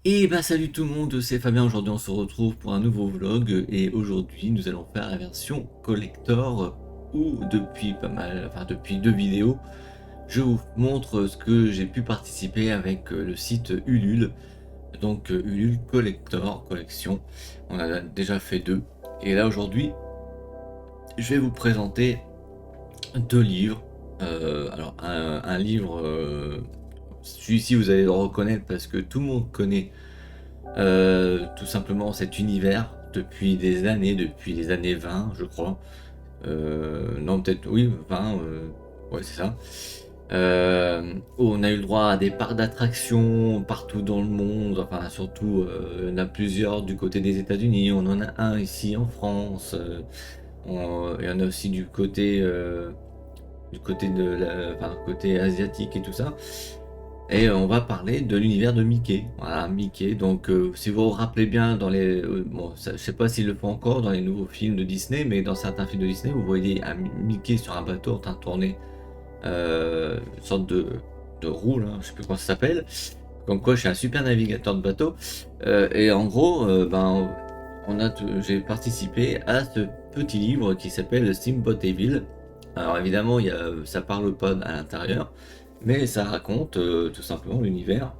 Et bah salut tout le monde, c'est Fabien. Aujourd'hui on se retrouve pour un nouveau vlog et aujourd'hui nous allons faire la version collector où depuis pas mal, enfin depuis deux vidéos, je vous montre ce que j'ai pu participer avec le site Ulule. Donc Ulule Collector, collection, on a déjà fait deux. Et là aujourd'hui je vais vous présenter deux livres. Alors un livre, celui-ci vous allez le reconnaître parce que tout le monde connaît tout simplement cet univers depuis des années, depuis les années 20 je crois. Non peut-être oui 20, ouais c'est ça. Où on a eu le droit à des parcs d'attractions partout dans le monde, enfin surtout il y en a plusieurs du côté des États-Unis, on en a un ici en France, il y en a aussi du côté de la, enfin, côté asiatique et tout ça. Et on va parler de l'univers de Mickey. Voilà, Mickey. Donc, si vous vous rappelez bien, dans les, bon, je sais pas s'ils le font encore dans les nouveaux films de Disney, mais dans certains films de Disney, vous voyez un Mickey sur un bateau en train de tourner, une sorte de roue, là, je sais plus comment ça s'appelle. Comme quoi, je suis un super navigateur de bateau. Et en gros, ben, j'ai participé à ce petit livre qui s'appelle Steamboat Evil. Alors évidemment, ça parle pas à l'intérieur, mais ça raconte tout simplement l'univers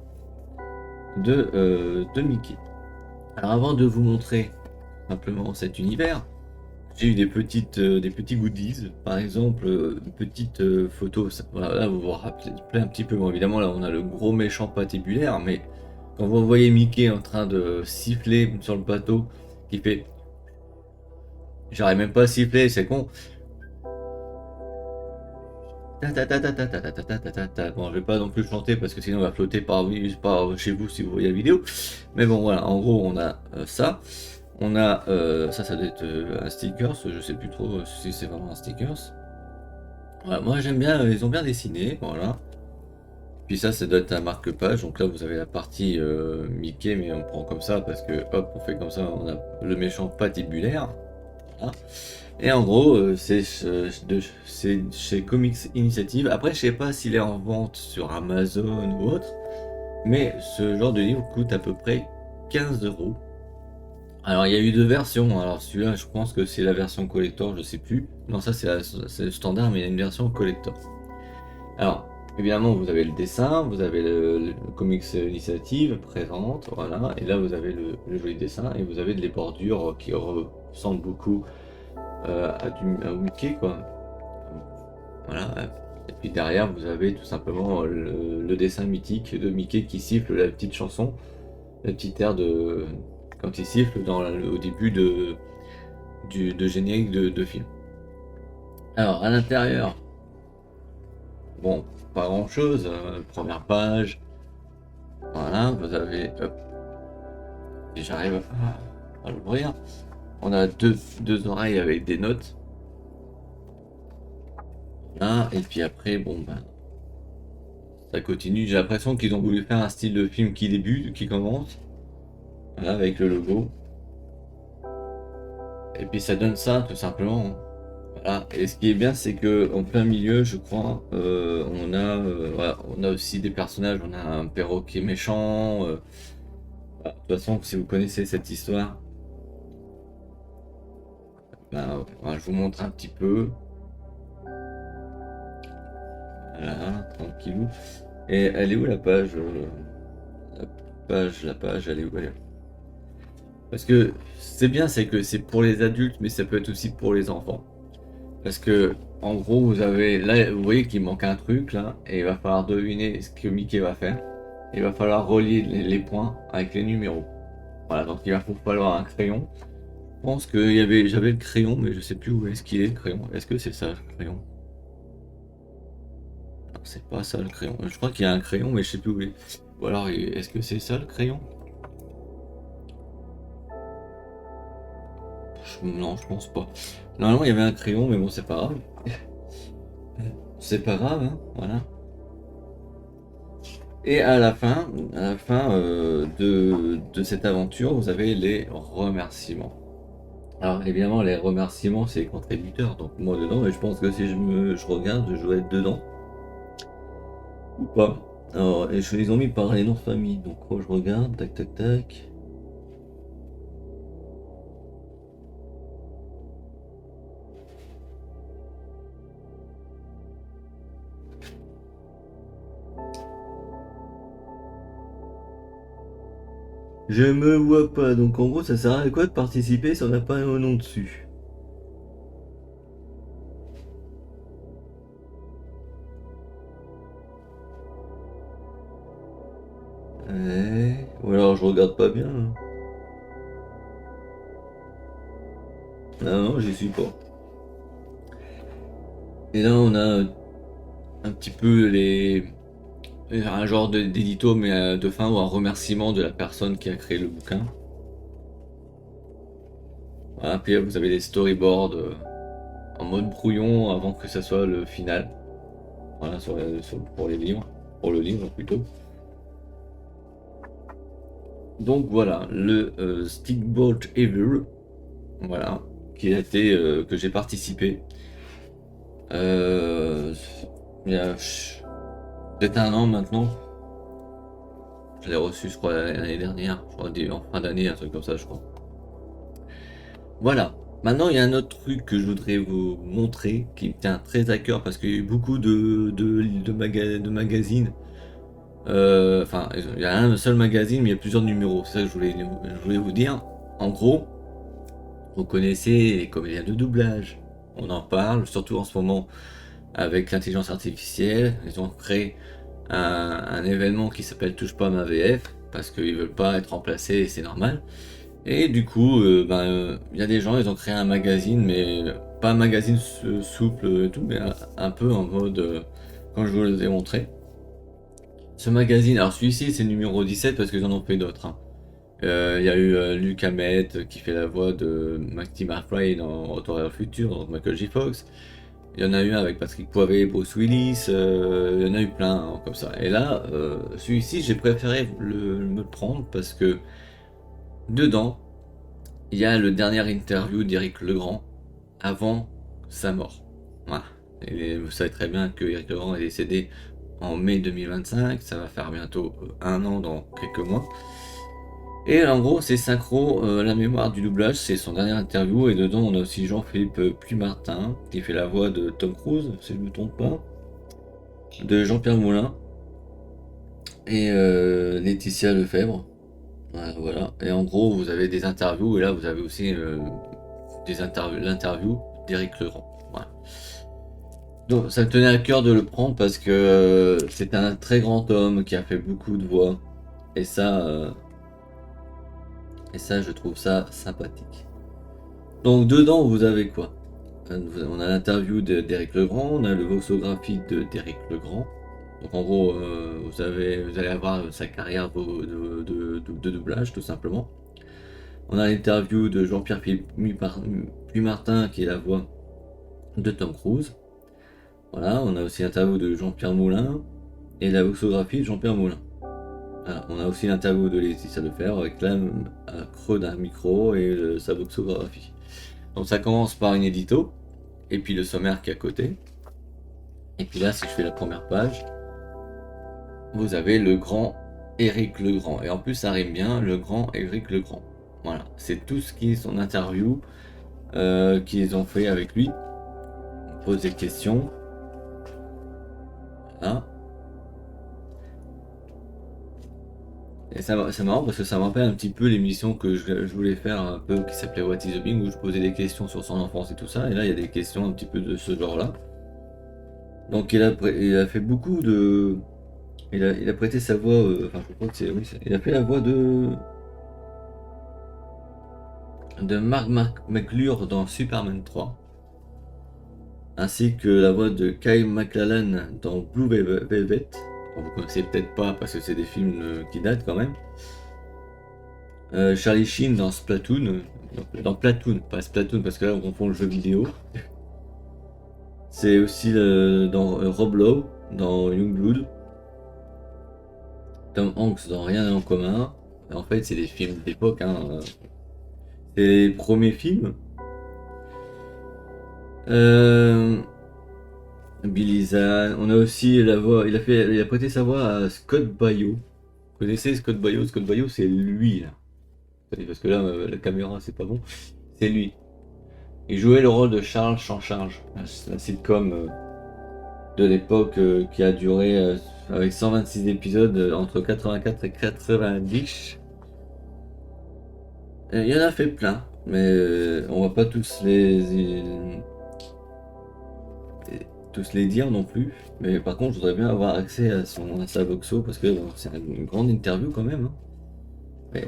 de Mickey. Alors avant de vous montrer simplement cet univers, j'ai eu des petits goodies, par exemple une petite photo. Voilà, là vous vous rappelez un petit peu. Bon, évidemment là on a le gros méchant patibulaire, mais quand vous voyez Mickey en train de siffler sur le bateau, qui fait, j'arrive même pas à siffler, c'est con. Bon, je vais pas non plus chanter parce que sinon on va flotter par chez vous si vous voyez la vidéo. Mais bon, voilà, en gros, on a ça. On a ça doit être un stickers. Je sais plus trop si c'est vraiment un stickers. Voilà, moi j'aime bien, ils ont bien dessiné. Voilà. Puis ça doit être un marque-page. Donc là, vous avez la partie Mickey, mais on prend comme ça parce que hop, on fait comme ça. On a le méchant patibulaire. Voilà. Et en gros, c'est chez Comics Initiative. Après, je sais pas s'il est en vente sur Amazon ou autre, mais ce genre de livre coûte à peu près 15 €. Alors, il y a eu deux versions. Alors, celui-là, je pense que c'est la version collector, je sais plus. Non, ça, c'est le standard, mais il y a une version collector. Alors, évidemment, vous avez le dessin, vous avez le Comics Initiative présente, voilà. Et là, vous avez le joli dessin, et vous avez les bordures qui ressemblent beaucoup à Mickey, quoi. Voilà. Et puis derrière, vous avez tout simplement le dessin mythique de Mickey qui siffle la petite chanson, la petite air de quand il siffle au début de générique de film. Alors à l'intérieur, bon, pas grand chose. Première page, voilà, vous avez, hop, si j'arrive à l'ouvrir, on a deux oreilles avec des notes. Là, et puis après, bon ben, ça continue. J'ai l'impression qu'ils ont voulu faire un style de film qui débute, qui commence. Voilà, avec le logo. Et puis ça donne ça, tout simplement. Voilà. Et ce qui est bien, c'est que en plein milieu, je crois, voilà, on a aussi des personnages. On a un perroquet méchant. Voilà. De toute façon, si vous connaissez cette histoire, ben, voilà, je vous montre un petit peu. Voilà, tranquillou. Et elle est où la page la page, elle est où elle est. Parce que c'est bien, c'est que c'est pour les adultes, mais ça peut être aussi pour les enfants. Parce que, en gros, vous avez là, vous voyez qu'il manque un truc là, et il va falloir deviner ce que Mickey va faire. Il va falloir relier les points avec les numéros. Voilà, donc il va falloir un crayon. Je pense que j'avais le crayon, mais je sais plus où est-ce qu'il est le crayon. Est-ce que c'est ça le crayon? Non, c'est pas ça le crayon. Je crois qu'il y a un crayon, mais je sais plus où il est. Ou alors, est-ce que c'est ça le crayon? Non, je pense pas. Normalement, il y avait un crayon, mais bon, c'est pas grave. C'est pas grave, hein, voilà. Et à la fin de cette aventure, vous avez les remerciements. Alors évidemment, les remerciements, c'est les contributeurs, donc moi dedans, et je pense que si je regarde, je dois être dedans. Ou pas. Alors, et ils ont mis par les noms de famille. Donc, je regarde. Tac, tac, tac. Je me vois pas. Donc, en gros, ça sert à quoi de participer si on n'a pas un nom dessus? Ouais. Ou alors, je regarde pas bien, hein. Non, j'y suis pas. Et là, on a un petit peu un genre d'édito, mais de fin ou un remerciement de la personne qui a créé le bouquin. Voilà, puis là, vous avez des storyboards en mode brouillon avant que ça soit le final. Voilà, pour les livres. Pour le livre plutôt. Donc voilà, le Stickbolt Ever. Voilà, qui a été que j'ai participé. Il y a peut-être un an maintenant. Je l'ai reçu, je crois, l'année dernière. Je crois, en fin d'année, un truc comme ça, je crois. Voilà. Maintenant, il y a un autre truc que je voudrais vous montrer qui me tient très à cœur parce qu'il y a eu beaucoup de magazines. Enfin, il y a un seul magazine, mais il y a plusieurs numéros. C'est ça que je voulais vous dire. En gros, vous connaissez les comédiens de doublage. On en parle, surtout en ce moment avec l'intelligence artificielle. Ils ont créé un événement qui s'appelle Touche pas ma VF parce qu'ils veulent pas être remplacés et c'est normal. Et du coup, il y a des gens, ils ont créé un magazine, mais pas un magazine souple et tout, mais un peu en mode, comme je vous l'ai montré. Ce magazine, alors celui-ci c'est le numéro 17 parce qu'ils en ont fait d'autres, hein. Il y a eu Luc Hamet qui fait la voix de Marty McFly dans Retour vers le futur, donc Michael J. Fox. Il y en a eu un avec Patrick Poivet, Bruce Willis, il y en a eu plein, hein, comme ça. Et là, celui-ci j'ai préféré me le prendre parce que dedans, il y a le dernier interview d'Éric Legrand avant sa mort. Voilà. Et vous savez très bien que Éric Legrand est décédé en mai 2025, ça va faire bientôt un an dans quelques mois. Et en gros, c'est synchro, la mémoire du doublage, c'est son dernier interview, et dedans on a aussi Jean-Philippe Puy-Martin, qui fait la voix de Tom Cruise, si je ne me trompe pas, de Jean-Pierre Moulin, et Laetitia Lefebvre. Voilà. Et en gros, vous avez des interviews, et là vous avez aussi l'interview d'Éric Legrand. Voilà. Donc ça me tenait à cœur de le prendre parce que c'est un très grand homme qui a fait beaucoup de voix. Et ça, je trouve ça sympathique. Donc dedans, vous avez quoi? On a l'interview d'Éric Legrand, on a le voxographie d'Éric Legrand. Donc en gros, vous allez avoir sa carrière de doublage, tout simplement. On a l'interview de Jean-Pierre Puy-Martin, qui est la voix de Tom Cruise. Voilà, on a aussi l'interview de Jean-Pierre Moulin et la voxographie de Jean-Pierre Moulin. Voilà, on a aussi l'interview de Laetitia Lefebvre avec l'âme à creux d'un micro et sa voxographie. Donc ça commence par une édito, et puis le sommaire qui est à côté. Et puis là, si je fais la première page, vous avez le grand Éric Legrand. Et en plus, ça rime bien, le grand Éric Legrand. Voilà, c'est tout ce qui est son interview qu'ils ont fait avec lui. On pose des questions. Voilà. Et c'est marrant parce que ça me rappelle un petit peu l'émission que je voulais faire un peu qui s'appelait What is the Bing, où je posais des questions sur son enfance et tout ça. Et là, il y a des questions un petit peu de ce genre-là. Donc il a fait beaucoup de... Il a prêté sa voix, enfin je crois que c'est... Oui, il a fait la voix de Mark McClure dans Superman 3. Ainsi que la voix de Kyle MacLachlan dans Blue Velvet. Bon, vous connaissez peut-être pas parce que c'est des films qui datent quand même. Charlie Sheen dans Splatoon. Dans Platoon, pas Splatoon parce que là on confond le jeu vidéo. C'est aussi dans Rob Lowe, dans Youngblood. Tom Hanks dans Rien n'est en commun. En fait, c'est des films d'époque, hein. C'est les premiers films. Billy Zahn. On a aussi la voix. Il a prêté sa voix à Scott Baio. Vous connaissez Scott Baio? Scott Baio, c'est lui là. Parce que là, la caméra, c'est pas bon. C'est lui. Il jouait le rôle de Charles Chancharge, la sitcom de l'époque qui a duré avec 126 épisodes entre 84 et 90. Il y en a fait plein, mais on va pas tous les dire non plus. Mais par contre, je voudrais bien avoir accès à sa Voxo parce que c'est une grande interview quand même. Hein. Mais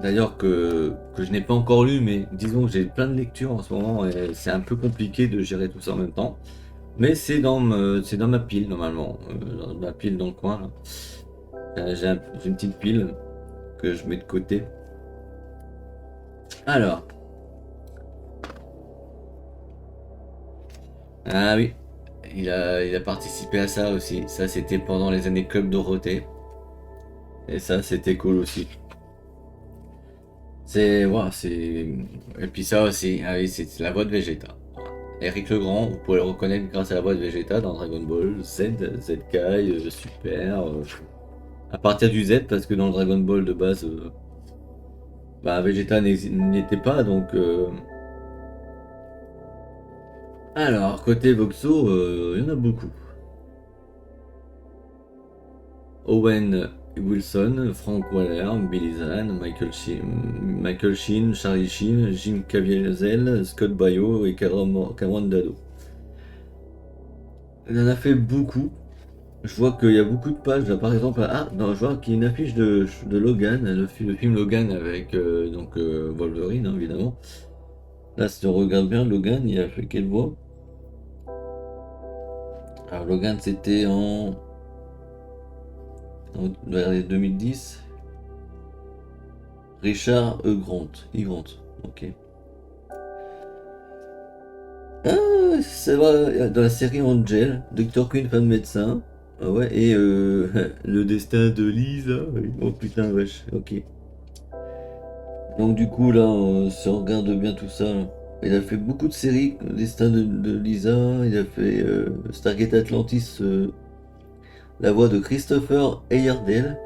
d'ailleurs que je n'ai pas encore lu, mais disons que j'ai plein de lectures en ce moment et c'est un peu compliqué de gérer tout ça en même temps. Mais c'est dans ma pile normalement, dans ma pile dans le coin là. J'ai une petite pile que je mets de côté. Alors. Ah oui, il a participé à ça aussi. Ça c'était pendant les années Club Dorothée. Et ça c'était cool aussi. Et puis ça aussi, ah oui, c'est la voix de Vegeta. Eric Legrand, vous pouvez le reconnaître grâce à la voix de Vegeta dans Dragon Ball Z, Zetkai, Super. À partir du Z, parce que dans le Dragon Ball de base, Vegeta n'y était pas, donc. Alors, côté Voxo, il y en a beaucoup. Owen Wilson, Frank Waller, Billy Zahn, Michael Sheen, Charlie Sheen, Jim Caviezel, Scott Baio et Cameron Dado. Il en a fait beaucoup. Je vois qu'il y a beaucoup de pages. Là, par exemple, je vois qu'il y a une affiche de Logan, le film Logan avec Wolverine, hein, évidemment. Là, si on regarde bien, Logan, il a fait quelle voix? Alors, Logan, c'était vers les 2010. Richard E. Grant. Ok. Ah, ça va, dans la série Angel, Dr. Quinn, femme médecin. Ah ouais, et le destin de Lisa. Oh putain, vache, ok. Donc du coup, là, si on regarde bien tout ça, là, il a fait beaucoup de séries, le destin de Lisa, il a fait Stargate Atlantis, la voix de Christopher Heyerdahl.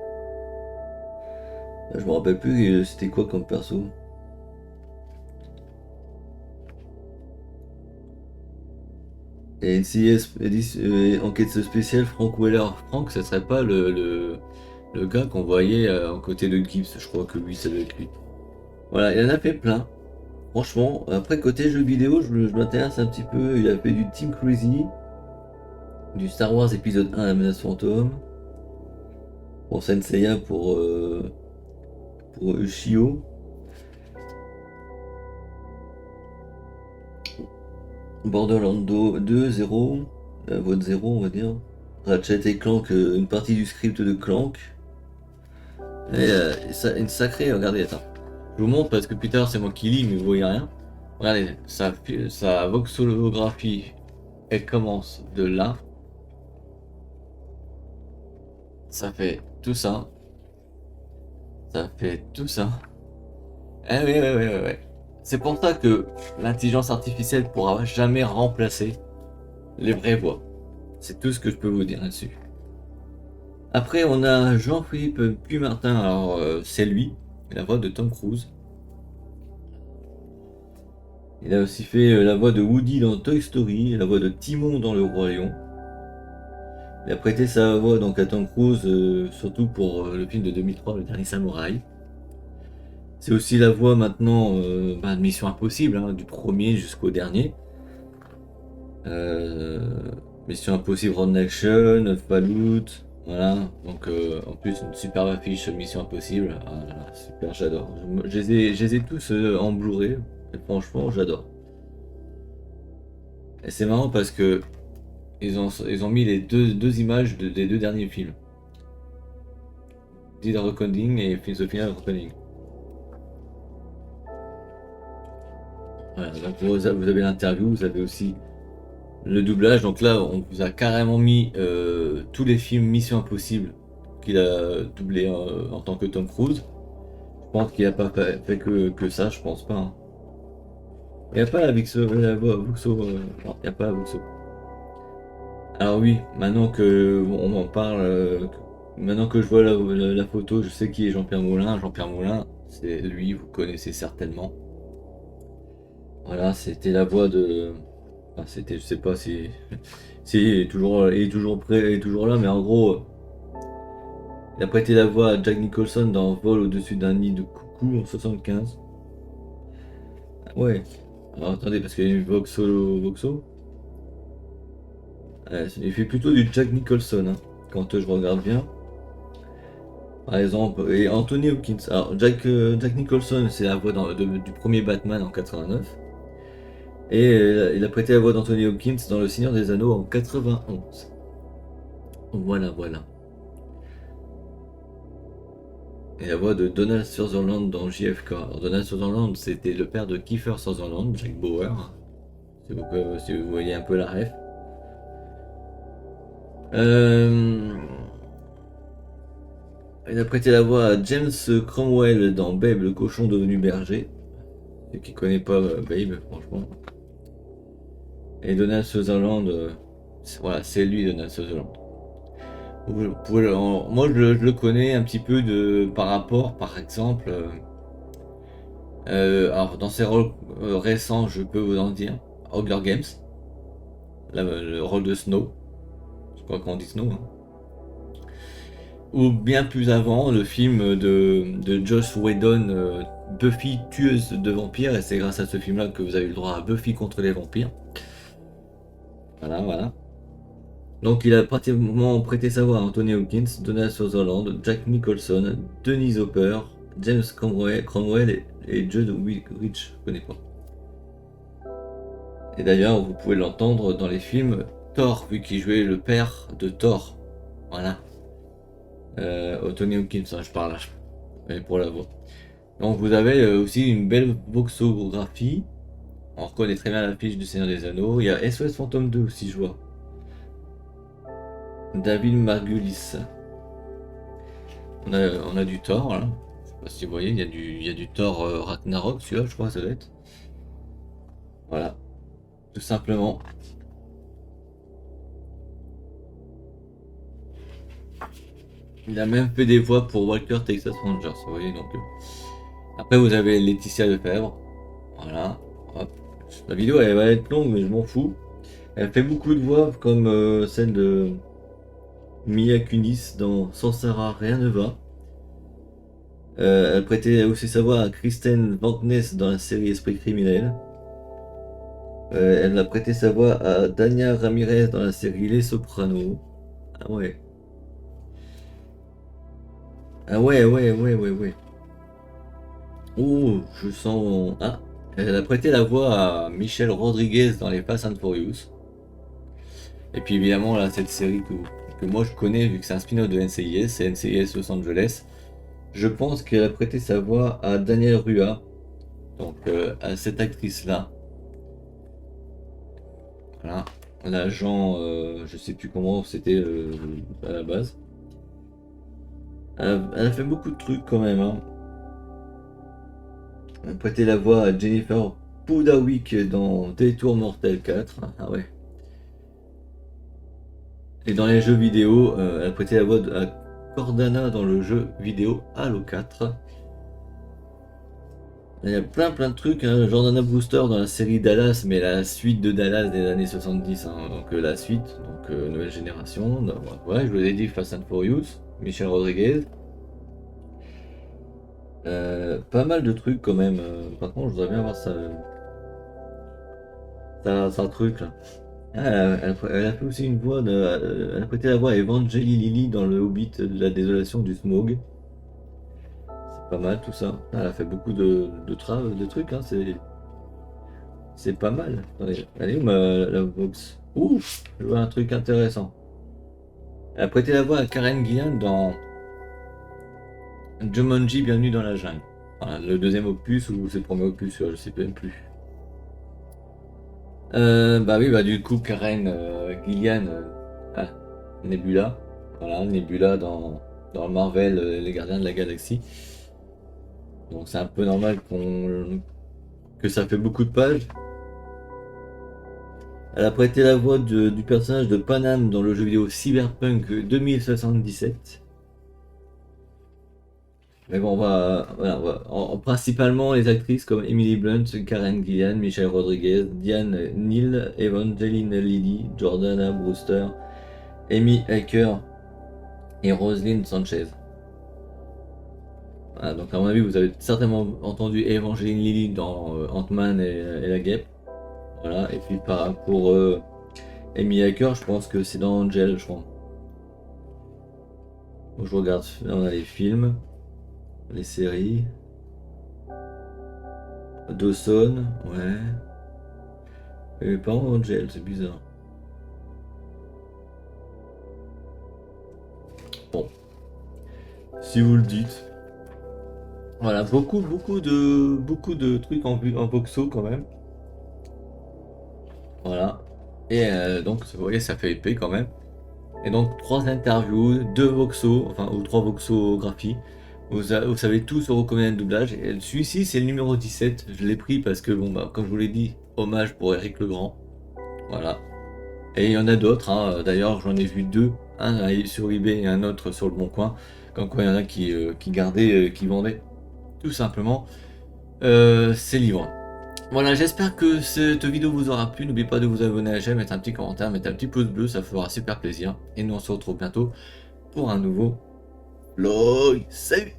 Là, je me rappelle plus, c'était quoi comme perso. Et NCIS enquête spéciale Frank Weller. Frank, ce serait pas le gars qu'on voyait en côté de Gibbs. Je crois que lui, ça doit être lui. Voilà, il en a fait plein. Franchement, après côté jeux vidéo, je m'intéresse un petit peu. Il a fait du Team Crazy, du Star Wars épisode 1 La menace fantôme. Pour Senseiya pour Ushio. Borderlands 2, 0, la voix de 0 on va dire. Ratchet et Clank, une partie du script de Clank. Et une sacrée, regardez, attends. Je vous montre parce que plus tard c'est moi qui lis mais vous voyez rien. Regardez, sa voxolographie, elle commence de là. Ça fait tout ça. Ça fait tout ça. Eh oui, oui. C'est pour ça que l'intelligence artificielle pourra jamais remplacer les vraies voix. C'est tout ce que je peux vous dire là-dessus. Après, on a Jean-Philippe Puy-Martin. Alors, c'est lui, la voix de Tom Cruise. Il a aussi fait la voix de Woody dans Toy Story, la voix de Timon dans Le Roi Lion. Il a prêté sa voix donc à Tom Cruise, surtout pour le film de 2003, Le Dernier Samouraï. C'est aussi la voix maintenant de Mission Impossible, hein, du premier jusqu'au dernier. Mission Impossible Road Nation, Fallout, voilà. Donc en plus une superbe affiche Mission Impossible, super, j'adore. Je les ai tous en Blu-ray, et franchement j'adore. Et c'est marrant parce que ils ont mis les deux images des deux derniers films. Dead Reckoning et The Final Reckoning. Voilà, donc vous avez l'interview, vous avez aussi le doublage. Donc là, on vous a carrément mis tous les films Mission Impossible qu'il a doublé en tant que Tom Cruise. Je pense qu'il n'a pas fait que ça, je pense pas. Hein. Il n'y a pas la Voxo, non, il n'y a pas la Voxo. Alors oui, maintenant que on m'en parle, maintenant que je vois la photo, je sais qui est Jean-Pierre Moulin. Jean-Pierre Moulin, c'est lui, vous connaissez certainement. Voilà, c'était la voix de. Enfin, c'était, je sais pas si il est toujours prêt, il est toujours là, mais en gros, il a prêté la voix à Jack Nicholson dans Vol au-dessus d'un nid de coucou en 75. Ouais. Alors attendez, parce qu'il y a une Voxo. Il fait plutôt du Jack Nicholson, hein, quand je regarde bien. Par exemple, et Anthony Hopkins. Alors, Jack Nicholson, c'est la voix du premier Batman en 89. Et il a prêté la voix d'Anthony Hopkins dans Le Seigneur des Anneaux en 91. Voilà, voilà. Et la voix de Donald Sutherland dans JFK. Alors, Donald Sutherland, c'était le père de Kiefer Sutherland, Jack Bauer. Si vous voyez un peu la ref. Il a prêté la voix à James Cromwell dans Babe, le cochon devenu berger. Ceux qui connaît pas Babe, franchement. Et Donald Sutherland, voilà, c'est lui Donald Sutherland. Moi je le connais un petit peu par rapport, par exemple, alors dans ses rôles récents, je peux vous en dire, Hunger Games, le rôle de Snow, je crois qu'on dit Snow, hein. Ou bien plus avant, le film de Joss Whedon, Buffy tueuse de vampires, et c'est grâce à ce film-là que vous avez eu le droit à Buffy contre les vampires. Voilà, voilà. Donc il a pratiquement prêté sa voix à Anthony Hopkins, Donald Sutherland, Jack Nicholson, Dennis Hopper, James Cromwell et Judd Witch, je connais pas. Et d'ailleurs, vous pouvez l'entendre dans les films Thor, vu qu'il jouait le père de Thor. Voilà. Anthony Hopkins, hein, je parle là, et pour la voix. Donc vous avez aussi une belle voxographie. On reconnaît très bien l'affiche du Seigneur des Anneaux. Il y a SOS Fantôme 2 aussi, je vois. David Margulis. On a du Thor, là. Je sais pas si vous voyez, il y a du Thor Ragnarok, celui-là, je crois, ça doit être. Voilà. Tout simplement. Il a même fait des voix pour Walker Texas Rangers, vous voyez, donc. Après, vous avez Laetitia Lefebvre. Voilà. Hop. La vidéo, elle va être longue, mais je m'en fous. Elle fait beaucoup de voix, comme celle de Mia Kunis dans Sans Sarah, rien ne va. Elle prêtait aussi sa voix à Kristen Vankness dans la série Esprit criminel. Elle a prêté sa voix à Dania Ramirez dans la série Les Sopranos. Ah ouais. Ah ouais, ouais, ouais, ouais, ouais. Oh, je sens. Ah, elle a prêté la voix à Michelle Rodriguez dans les Fast and Furious. Et puis évidemment, là, cette série que moi je connais, vu que c'est un spin-off de NCIS, c'est NCIS Los Angeles. Je pense qu'elle a prêté sa voix à Danielle Rua, donc à cette actrice-là. Voilà, l'agent, je sais plus comment c'était à la base. Elle a fait beaucoup de trucs quand même, hein. Elle a prêté la voix à Jennifer Pudawick dans Détour Mortel 4. Ah ouais. Et dans les jeux vidéo, elle a prêté la voix à Cortana dans le jeu vidéo Halo 4. Il y a plein de trucs, hein. Jordana Brewster dans la série Dallas, mais la suite de Dallas des années 70, hein. Donc la suite, donc nouvelle génération. Donc, ouais, je vous ai dit Fast and Furious, Michel Rodriguez. Pas mal de trucs quand même. Par contre, je voudrais bien voir ça. Ça truc là. Ah, elle a fait aussi une voix elle a prêté la voix à Evangeline Lilly dans le Hobbit de la désolation du smog. C'est pas mal tout ça. Ah, elle a fait beaucoup de trucs, hein. C'est pas mal. Attendez, elle est où la box? Ouh, je vois un truc intéressant. Elle a prêté la voix à Karen Gillan dans Jumanji, Bienvenue dans la jungle. Voilà, le deuxième opus ou c'est le premier opus, je sais même plus. Bah oui, bah du coup, Karen Gillian, Nebula. Voilà, Nebula dans Marvel, Les Gardiens de la Galaxie. Donc c'est un peu normal que ça fait beaucoup de pages. Elle a prêté la voix du personnage de Panam dans le jeu vidéo Cyberpunk 2077. Mais bon, voilà, principalement les actrices comme Emily Blunt, Karen Gillan, Michelle Rodriguez, Diane Neal, Evangeline Lilly, Jordana Brewster, Amy Acker et Rosalind Sanchez. Voilà, donc à mon avis, vous avez certainement entendu Evangeline Lilly dans Ant-Man et la Guêpe. Voilà, et puis pour Amy Acker, je pense que c'est dans Angel, je crois. Donc, je regarde, là on a les films, les séries. Dawson, ouais. Et pas en Angel, c'est bizarre. Bon, si vous le dites. Voilà, beaucoup de trucs en voxo quand même. Voilà. Et donc, vous voyez, ça fait épais quand même. Et donc, 3 interviews, 2 voxos, enfin, ou 3 voxographies. Vous savez tout sur combien de doublage. Et celui-ci, c'est le numéro 17. Je l'ai pris parce que, bon, bah, comme je vous l'ai dit, hommage pour Eric Legrand. Voilà. Et il y en a d'autres, hein. D'ailleurs j'en ai vu 2, un sur eBay et un autre sur le Bon Coin, comme quoi il y en a qui gardaient, qui vendaient tout simplement ces livres. Voilà, j'espère que cette vidéo vous aura plu, n'oubliez pas de vous abonner à la chaîne, mettre un petit commentaire, mettre un petit pouce bleu, ça fera super plaisir. Et nous on se retrouve bientôt pour un nouveau vlog. Salut!